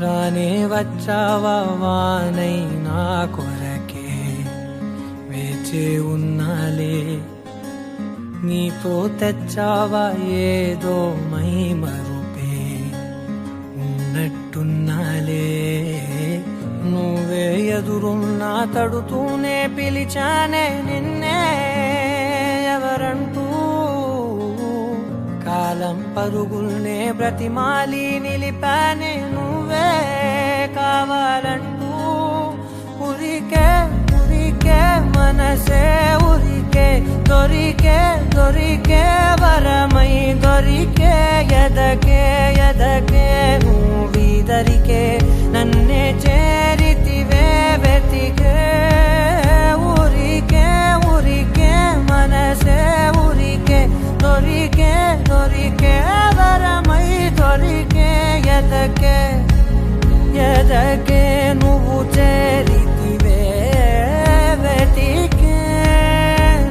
రానే వచ్చావా వానై నా కొరకే వేచి ఉన్నాలే నీతో తెచ్చావా ఏదో మై మరుపే ఉన్నట్టున్నాలే నువ్వే ఎదురున్నా తడుతూనే పిలిచానే నిన్నే ఎవరంటూ కాలం పరుగుల్నే బ్రతిమాలి నిలిపానే నువ్వే కావాలంటూ ఉరికే ఉరికే మనసే ఉరికే దొరికే దొరికే వరమై దొరికే ఎదకే ఎదకే నువ్విదరికే నన్నే చేరితివే వెతికే ఊరికే ఊరికే మనసే ఊరికే దొరికే దొరికే వరమై దొరికే ఎదకే ఎదకే నువ్వు చేరితివే వెతికే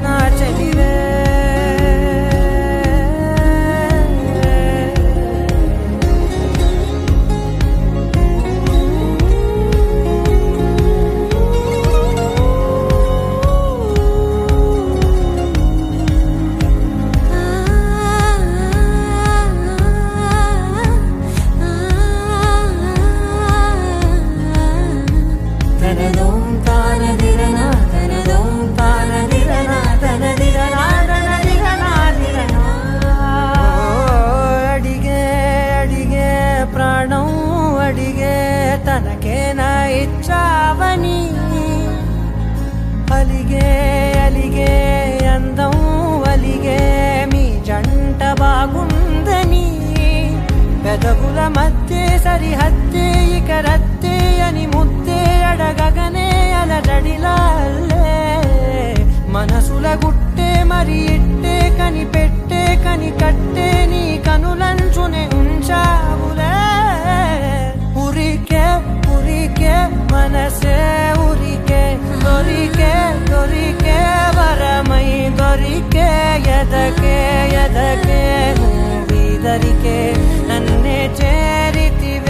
నా చెలివే తనకేనా ఇచ్చావని అలిగే అలిగే అందం అలిగే మీ జంట బాగుందని పెదవుల మధ్య సరిహద్దే ఇక రత్తే అని ముద్దే అడగగనే అలజడిలాల్లే మనసుల గుట్టే మరి ఇట్టే కని పెట్టే కని కట్టే నీ కనులంచునే ఉంచావులే ఉరికే ఉరికే మనసే ఉరికే దొరికే దొరికే వరమై దొరికే ఎదకే ఎదకే నువ్విదరికే నన్నే చేరితివే